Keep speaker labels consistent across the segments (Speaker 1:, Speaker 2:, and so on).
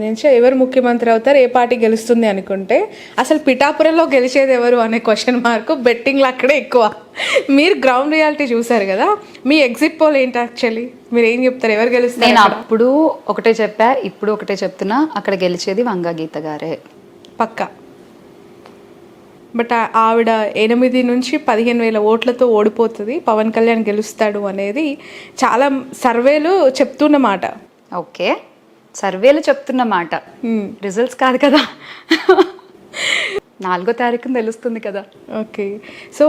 Speaker 1: నుంచి ఎవరు ముఖ్యమంత్రి అవుతారు, ఏ పార్టీ గెలుస్తుంది అనుకుంటే అసలు పిఠాపురంలో గెలిచేది ఎవరు అనే క్వశ్చన్ మార్క్ బెట్టింగ్లు అక్కడే ఎక్కువ. మీరు గ్రౌండ్ రియాలిటీ చూసారు కదా, మీ ఎగ్జిట్ పోల్ ఏంటి యాక్చువల్లీ? మీరు ఏం చెప్తారు, ఎవరు గెలుస్తారు?
Speaker 2: నేను అప్పుడు ఒకటే చెప్పా, ఇప్పుడు ఒకటే చెప్తున్నా, అక్కడ గెలిచేది వంగా గీత గారే
Speaker 1: పక్కా. బట్ ఆవిడ 8 నుంచి 15,000 ఓట్లతో ఓడిపోతుంది, పవన్ కళ్యాణ్ గెలుస్తాడు అనేది చాలా సర్వేలు చెప్తున్నమాట.
Speaker 2: ఓకే, సర్వేలు చెప్తున్న మాట, రిజల్ట్స్ కాదు కదా. 4వ తారీఖున తెలుస్తుంది కదా.
Speaker 1: ఓకే, సో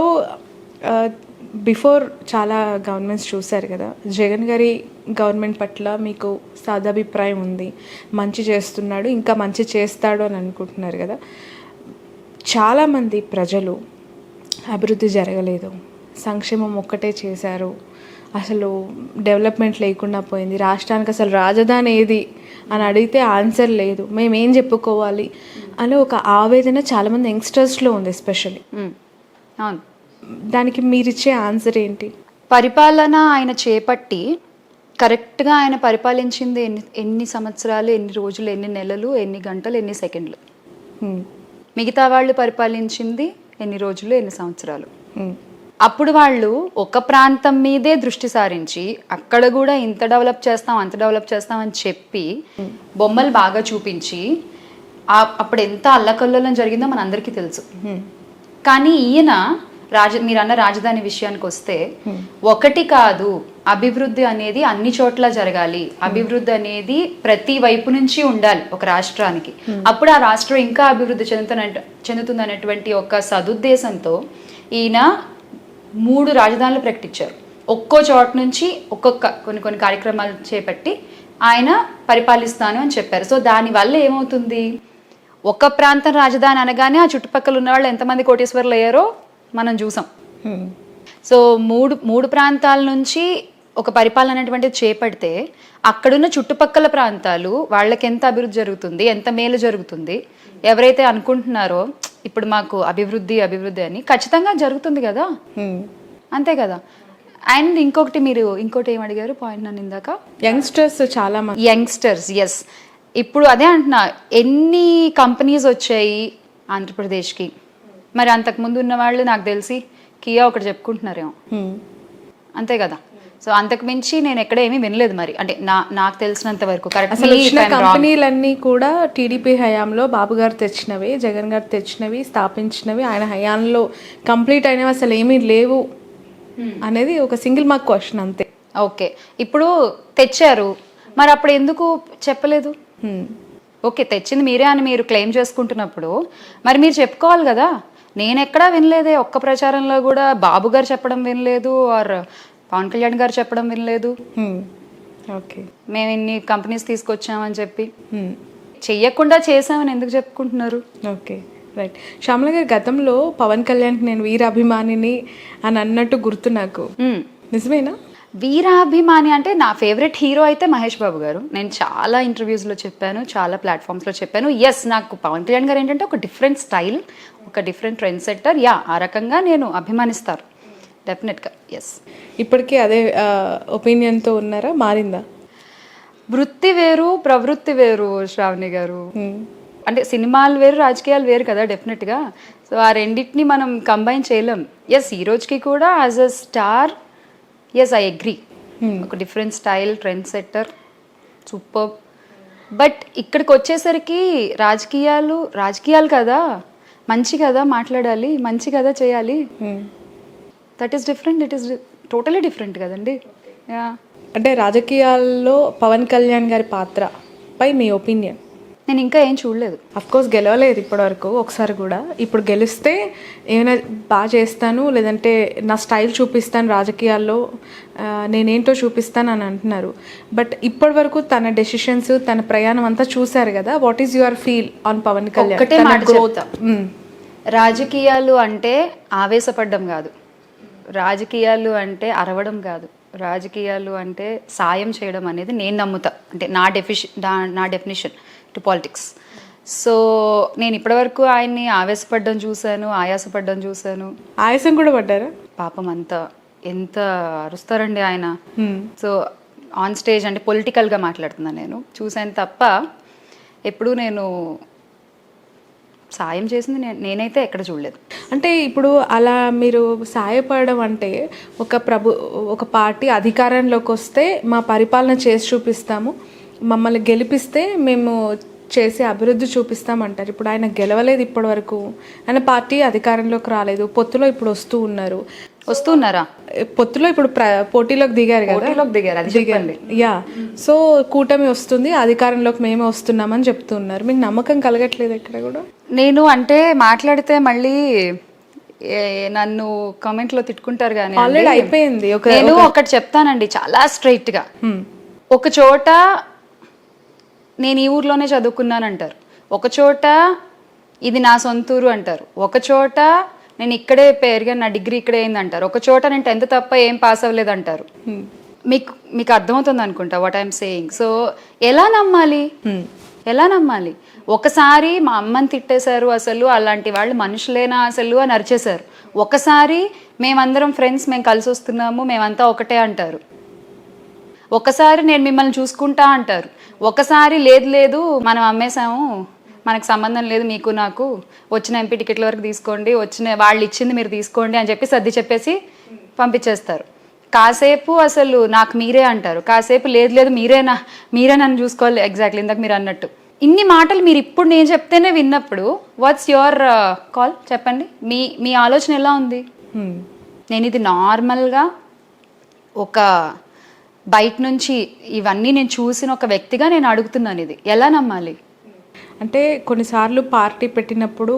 Speaker 1: బిఫోర్ చాలా గవర్నమెంట్స్ చూశారు కదా, జగన్ గారి గవర్నమెంట్ పట్ల మీకు సాదాభిప్రాయం ఉంది, మంచి చేస్తున్నాడు, ఇంకా మంచి చేస్తాడు అని అనుకుంటున్నారు కదా. చాలామంది ప్రజలు అభివృద్ధి జరగలేదు, సంక్షేమం ఒక్కటే చేశారు, అసలు డెవలప్మెంట్ లేకుండా పోయింది, రాష్ట్రానికి అసలు రాజధాని ఏది అని అడిగితే ఆన్సర్ లేదు, మేమేం చెప్పుకోవాలి అని ఒక ఆవేదన చాలామంది యంగ్స్టర్స్లో ఉంది ఎస్పెషల్లీ.
Speaker 2: అవును,
Speaker 1: దానికి మీరిచ్చే ఆన్సర్ ఏంటి?
Speaker 2: పరిపాలన ఆయన చేపట్టి కరెక్ట్గా ఆయన పరిపాలించింది ఎన్ని సంవత్సరాలు, ఎన్ని రోజులు, ఎన్ని నెలలు, ఎన్ని గంటలు, ఎన్ని సెకండ్లు. మిగతా వాళ్ళు పరిపాలించింది ఎన్ని రోజులు, ఎన్ని సంవత్సరాలు. అప్పుడు వాళ్ళు ఒక ప్రాంతం మీదే దృష్టి సారించి అక్కడ కూడా ఇంత డెవలప్ చేస్తాం, అంత డెవలప్ చేస్తాం అని చెప్పి బొమ్మలు బాగా చూపించి అప్పుడు ఎంత అల్లకల్లోలం జరిగిందో మన అందరికీ తెలుసు. కానీ ఈయన మీరన్న రాజధాని విషయానికి వస్తే, ఒకటి కాదు, అభివృద్ధి అనేది అన్ని చోట్ల జరగాలి, అభివృద్ధి అనేది ప్రతి వైపు నుంచి ఉండాలి ఒక రాష్ట్రానికి, అప్పుడు ఆ రాష్ట్రం ఇంకా అభివృద్ధి చెందుతుందనేటువంటి ఒక సదుద్దేశంతో ఈయన 3 రాజధానులు ప్రకటించారు. ఒక్కో చోట నుంచి ఒక్కొక్క కొన్ని కార్యక్రమాలు చేపట్టి ఆయన పరిపాలిస్తాను అని చెప్పారు. సో దానివల్ల ఏమవుతుంది, ఒక ప్రాంతం రాజధాని అనగానే ఆ చుట్టుపక్కల ఉన్న వాళ్ళు ఎంతమంది కోటీశ్వర్లు అయ్యారో మనం చూసాం. సో మూడు ప్రాంతాల నుంచి ఒక పరిపాలన అనేటువంటిది చేపడితే అక్కడున్న చుట్టుపక్కల ప్రాంతాలు వాళ్ళకి ఎంత అభివృద్ధి జరుగుతుంది, ఎంత మేలు జరుగుతుంది, ఎవరైతే అనుకుంటున్నారో ఇప్పుడు మాకు అభివృద్ధి అని, ఖచ్చితంగా జరుగుతుంది కదా. అంతే కదా. అండ్ ఇంకోటి ఏం అడిగారు పాయింట్ నన్ను ఇందాక?
Speaker 1: యంగ్స్టర్స్ చాలా మంది.
Speaker 2: Youngsters, yes. ఇప్పుడు అదే అంటున్నా, ఎన్ని కంపెనీస్ వచ్చాయి ఆంధ్రప్రదేశ్కి, మరి అంతకుముందు ఉన్న వాళ్ళు నాకు తెలిసి కియా ఒకటి చెప్పుకుంటున్నారేమో, అంతే కదా. సో అంతకు మించి నేను ఎక్కడ ఏమీ వినలేదు. మరి అంటే నాకు తెలిసినంత వరకు
Speaker 1: కంపెనీలన్నీ కూడా టీడీపీ హయాంలో బాబు గారు తెచ్చినవి, జగన్ గారు తెచ్చినవి, స్థాపించినవి, ఆయన హయాంలో కంప్లీట్ అయినవి అసలు ఏమీ లేవు అనేది ఒక సింగిల్ మార్క్ క్వశ్చన్ అంతే.
Speaker 2: ఓకే, ఇప్పుడు తెచ్చారు, మరి అప్పుడు ఎందుకు చెప్పలేదు? ఓకే, తెచ్చింది మీరే అని మీరు క్లెయిమ్ చేసుకుంటున్నప్పుడు మరి మీరు చెప్పుకోవాలి కదా. నేను ఎక్కడా వినలేదే, ఒక్క ప్రచారంలో కూడా బాబు గారు చెప్పడం వినలేదు, ఆర్ పవన్ కళ్యాణ్ గారు చెప్పడం వినలేదు.
Speaker 1: ఓకే,
Speaker 2: మేము ఇన్ని కంపెనీస్ తీసుకొచ్చామని చెప్పి చెయ్యకుండా చేసామని ఎందుకు చెప్పుకుంటున్నారు?
Speaker 1: Okay, right. శ్యామల గారి గతంలో పవన్ కళ్యాణ్కి నేను వీరాభిమానిని అని అన్నట్టు గుర్తు నాకు, నిజమేనా?
Speaker 2: వీరాభిమాని అంటే నా ఫేవరెట్ హీరో అయితే మహేష్ బాబు గారు. నేను చాలా ఇంటర్వ్యూస్లో చెప్పాను, చాలా ప్లాట్ఫామ్స్లో చెప్పాను. ఎస్, నాకు పవన్ కళ్యాణ్ గారు ఏంటంటే ఒక డిఫరెంట్ స్టైల్, ఒక డిఫరెంట్ ట్రెండ్ సెట్టర్. ఆ రకంగా నేను అభిమానిస్తారు డెఫినెట్గా. ఎస్.
Speaker 1: ఇప్పటికీ అదే ఒపీనియన్తో ఉన్నారా, మారిందా?
Speaker 2: వృత్తి వేరు, ప్రవృత్తి వేరు శ్రావణి గారు. అంటే సినిమాలు వేరు, రాజకీయాలు వేరు కదా డెఫినెట్గా. సో ఆ రెండింటిని మనం కంబైన్ చేయలేం. ఎస్, ఈ రోజుకి కూడా as a star, yes I agree, ఒక different style, trend setter, super. But ఇక్కడికి వచ్చేసరికి రాజకీయాలు కదా, మంచి కదా మాట్లాడాలి, మంచి కదా చేయాలి. That is different, it is totally different కదండి.
Speaker 1: అంటే రాజకీయాల్లో పవన్ కళ్యాణ్ గారి పాత్రపై మీ ఒపీనియన్?
Speaker 2: నేను ఇంకా ఏం చూడలేదు.
Speaker 1: అఫ్కోర్స్ గెలవలేదు ఇప్పటివరకు ఒకసారి కూడా. ఇప్పుడు గెలిస్తే ఏమైనా బాగా చేస్తాను, లేదంటే నా స్టైల్ చూపిస్తాను రాజకీయాల్లో, నేనేంటో చూపిస్తాను అని అంటున్నారు. బట్ ఇప్పటి వరకు తన డెసిషన్స్, తన ప్రయాణం అంతా చూశారు కదా. What is your feel on Pawan Kalyan?
Speaker 2: ఒకటే మాట చెప్తా, రాజకీయాలు అంటే ఆవేశపడ్డం కాదు, రాజకీయాలు అంటే అరవడం కాదు, రాజకీయాలు అంటే సాయం చేయడం అనేది నేను నమ్ముతా. అంటే నా డెఫినిషన్ టు పాలిటిక్స్. సో నేను ఇప్పటివరకు ఆయన్ని ఆవేశపడ్డం చూశాను, ఆయాసపడ్డం చూశాను.
Speaker 1: ఆయాసం కూడా పడ్డారా?
Speaker 2: పాపం అంతా ఎంత అరుస్తారండి ఆయన. సో ఆన్ స్టేజ్ అంటే పొలిటికల్గా మాట్లాడుతున్నాను నేను, చూశాను తప్ప ఎప్పుడు నేను సాయం చేసింది నేనైతే ఎక్కడ చూడలేదు.
Speaker 1: అంటే ఇప్పుడు అలా మీరు సాయపడడం అంటే ఒక పార్టీ అధికారంలోకి వస్తే మా పరిపాలన చేసి చూపిస్తాము, మమ్మల్ని గెలిపిస్తే మేము చేసి అభివృద్ధి చూపిస్తామంటారు. ఇప్పుడు ఆయన గెలవలేదు ఇప్పటి వరకు, ఆయన పార్టీ అధికారంలోకి రాలేదు, పొత్తులో ఇప్పుడు
Speaker 2: వస్తున్నారా?
Speaker 1: పొత్తులో ఇప్పుడు పోటీలోకి దిగారు కదా,
Speaker 2: అది చెప్పండి.
Speaker 1: యా, సో కూటమి వస్తుంది, అధికారంలోకి మేమే వస్తున్నామని చెప్తున్నారు. మీకు నమ్మకం కలగట్లేదు ఎక్కడ కూడా?
Speaker 2: నేను అంటే మాట్లాడితే మళ్ళీ నన్ను కామెంట్లో తిట్టుకుంటారు కానీ
Speaker 1: ఆల్రెడీ అయిపోయింది.
Speaker 2: నేను ఒకటి చెప్తానండి చాలా స్ట్రైట్ గా. ఒక చోట నేను ఈ ఊర్లోనే చదువుకున్నాను అంటారు, ఒక చోట ఇది నా సొంతూరు అంటారు, ఒక చోట నేను ఇక్కడే పెరిగాను, నా డిగ్రీ ఇక్కడే అయింది అంటారు, ఒక చోట నేను 10th తప్ప ఏం పాస్ అవ్వలేదు అంటారు. మీకు అర్థమవుతుంది అనుకుంటా వాట్ ఐఎమ్ సేయింగ్. సో ఎలా నమ్మాలి? ఒకసారి మా అమ్మని తిట్టేశారు, అసలు అలాంటి వాళ్ళు మనుషులేనా అసలు అని అరిచేశారు. ఒకసారి మేమందరం ఫ్రెండ్స్, మేము కలిసి వస్తున్నాము, మేమంతా ఒకటే అంటారు. ఒకసారి నేను మిమ్మల్ని చూసుకుంటా అంటారు. ఒకసారి లేదు మనం అమ్మేశాము, మనకు సంబంధం లేదు మీకు నాకు, వచ్చిన ఎంపీ టికెట్ల వరకు తీసుకోండి, వచ్చిన వాళ్ళు ఇచ్చింది మీరు తీసుకోండి అని చెప్పి సర్ది చెప్పేసి పంపించేస్తారు. కాసేపు అసలు నాకు మీరే అంటారు, కాసేపు లేదు మీరే నన్ను చూసుకోవాలి. ఎగ్జాక్ట్లీ ఇందాక మీరు అన్నట్టు ఇన్ని మాటలు మీరు ఇప్పుడు నేను చెప్తేనే విన్నప్పుడు వాట్స్ యువర్ కాల్? చెప్పండి, మీ ఆలోచన ఎలా ఉంది? నేను ఇది నార్మల్గా ఒక బయట నుంచి ఇవన్నీ నేను చూసిన ఒక వ్యక్తిగా నేను అడుగుతున్నాను, ఇది ఎలా నమ్మాలి?
Speaker 1: అంటే కొన్నిసార్లు పార్టీ పెట్టినప్పుడు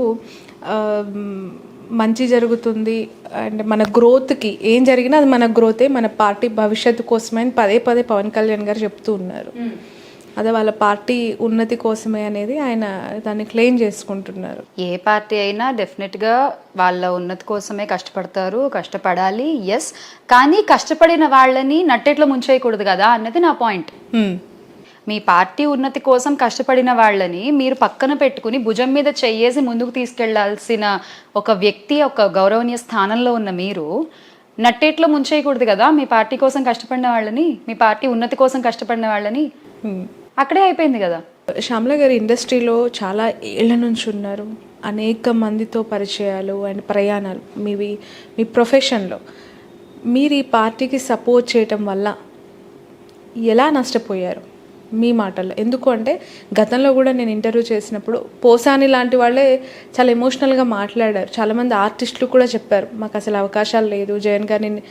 Speaker 1: మంచి జరుగుతుంది అండ్ మన గ్రోత్కి ఏం జరిగినా అది మన గ్రోతే, మన పార్టీ భవిష్యత్తు కోసమే అని పదే పవన్ కళ్యాణ్ గారు చెప్తూ ఉన్నారు. అదే వాళ్ళ పార్టీ ఉన్నతి కోసమే అనేది ఆయన దాన్ని క్లెయిమ్ చేసుకుంటున్నారు.
Speaker 2: ఏ పార్టీ అయినా డెఫినెట్గా వాళ్ళ ఉన్నతి కోసమే కష్టపడాలి, ఎస్. కానీ కష్టపడిన వాళ్ళని నట్టేట్లో ముంచేయకూడదు కదా అన్నది నా పాయింట్. మీ పార్టీ ఉన్నతి కోసం కష్టపడిన వాళ్ళని మీరు పక్కన పెట్టుకుని భుజం మీద చెయ్యేసి ముందుకు తీసుకెళ్లాల్సిన ఒక వ్యక్తి, ఒక గౌరవనీయ స్థానంలో ఉన్న మీరు నట్టేట్లో ముంచేయకూడదు కదా మీ పార్టీ కోసం కష్టపడిన వాళ్ళని, మీ పార్టీ ఉన్నతి కోసం కష్టపడిన వాళ్ళని. అక్కడే అయిపోయింది కదా.
Speaker 1: శ్యామల గారు ఇండస్ట్రీలో చాలా ఏళ్ల నుంచి ఉన్నారు, అనేక మందితో పరిచయాలు అండ్ ప్రయాణాలు మీ ప్రొఫెషన్లో. మీరు ఈ పార్టీకి సపోర్ట్ చేయటం వల్ల ఎలా నష్టపోయారు మీ మాటల్లో? ఎందుకు అంటే గతంలో కూడా నేను ఇంటర్వ్యూ చేసినప్పుడు పోసాని లాంటి వాళ్ళే చాలా ఎమోషనల్గా మాట్లాడారు. చాలామంది ఆర్టిస్టులు కూడా చెప్పారు మాకు అసలు అవకాశాలు లేదు, జగన్ గారిని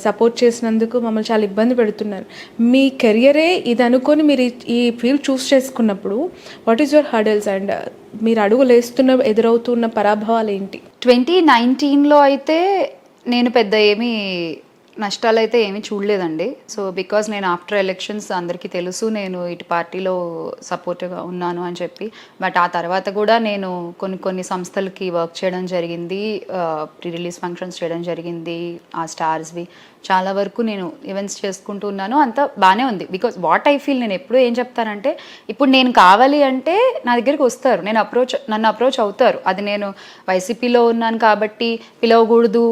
Speaker 1: సపోర్ట్ చేసినందుకు మమ్మల్ని చాలా ఇబ్బంది పెడుతున్నారు. మీ కెరియరే ఇది అనుకొని మీరు ఈ ఫీల్డ్ చూస్ చేసుకున్నప్పుడు what is your hurdles and మీరు అడుగులేస్తున్న ఎదురవుతున్న పరాభవాలు ఏంటి?
Speaker 2: 2019లో అయితే నేను పెద్ద ఏమీ నష్టాలు అయితే ఏమీ చూడలేదండి. సో బికాజ్ నేను ఆఫ్టర్ ఎలక్షన్స్ అందరికీ తెలుసు నేను ఇటు పార్టీలో సపోర్ట్గా ఉన్నాను అని చెప్పి. బట్ ఆ తర్వాత కూడా నేను కొన్ని సంస్థలకి వర్క్ చేయడం జరిగింది, ప్రీ రిలీజ్ ఫంక్షన్స్ చేయడం జరిగింది, ఆ స్టార్స్వి చాలా వరకు నేను ఈవెంట్స్ చేసుకుంటూ ఉన్నాను. అంతా బాగానే ఉంది. బికాజ్ వాట్ ఐ ఫీల్, నేను ఎప్పుడూ ఏం చెప్తానంటే ఇప్పుడు నేను కావాలి అంటే నా దగ్గరికి వస్తారు, నన్ను అప్రోచ్ అవుతారు. అది నేను వైసీపీలో ఉన్నాను కాబట్టి పిలవకూడదు,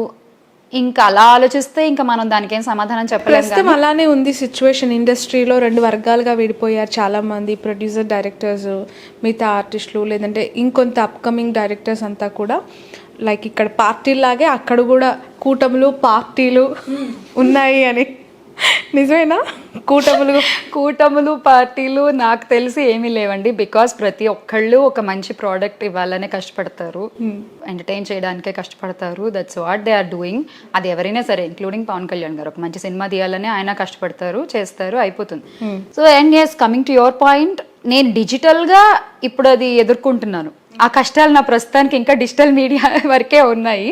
Speaker 2: ఇంకా అలా ఆలోచిస్తే ఇంకా మనం దానికి ఏం సమాధానం చెప్పలేము.
Speaker 1: అలానే ఉంది సిచ్యువేషన్. ఇండస్ట్రీలో 2 వర్గాలుగా విడిపోయారు చాలామంది, ప్రొడ్యూసర్, డైరెక్టర్స్, మిగతా ఆర్టిస్టులు, లేదంటే ఇంకొంత అప్కమింగ్ డైరెక్టర్స్ అంతా కూడా లైక్ ఇక్కడ పార్టీలాగే అక్కడ కూడా కూటములు పార్టీలు ఉన్నాయి అని. నిజమేనా?
Speaker 2: కూటములు పార్టీలు నాకు తెలిసి ఏమీ లేవండి. బికాస్ ప్రతి ఒక్కళ్ళు ఒక మంచి ప్రోడక్ట్ ఇవ్వాలనే కష్టపడతారు, ఎంటర్టైన్ చేయడానికే కష్టపడతారు. That's what they are doing. అది ఎవరైనా సరే ఇంక్లూడింగ్ పవన్ కళ్యాణ్ గారు ఒక మంచి సినిమా తీయాలని ఆయన కష్టపడతారు, చేస్తారు, అయిపోతుంది. So and yes, coming to your point, నేను డిజిటల్గా ఇప్పుడు అది ఎదుర్కొంటున్నాను. ఆ కష్టాలు నా ప్రస్తుతానికి ఇంకా డిజిటల్ మీడియా వరకే ఉన్నాయి.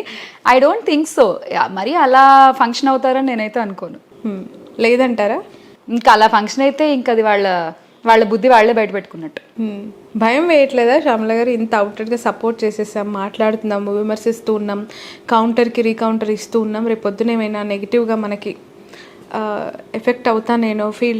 Speaker 2: ఐ డోంట్ థింక్ సో మరి అలా ఫంక్షన్ అవుతారని నేనైతే అనుకోను.
Speaker 1: లేదంటారా?
Speaker 2: ఇంకా అలా ఫంక్షన్ అయితే ఇంకా అది వాళ్ళ బుద్ధి వాళ్ళే బయట పెట్టుకున్నట్టు.
Speaker 1: భయం వేయట్లేదా శ్యామల గారు? ఇంత అవుట్లెట్గా సపోర్ట్ చేసేసాం, మాట్లాడుతున్నాము, విమర్శిస్తూ ఉన్నాం, కౌంటర్కి రీకౌంటర్ ఇస్తూ ఉన్నాం, రేపు పొద్దున ఏమైనా నెగిటివ్గా మనకి ఎఫెక్ట్ అవుతా నేను ఫీల్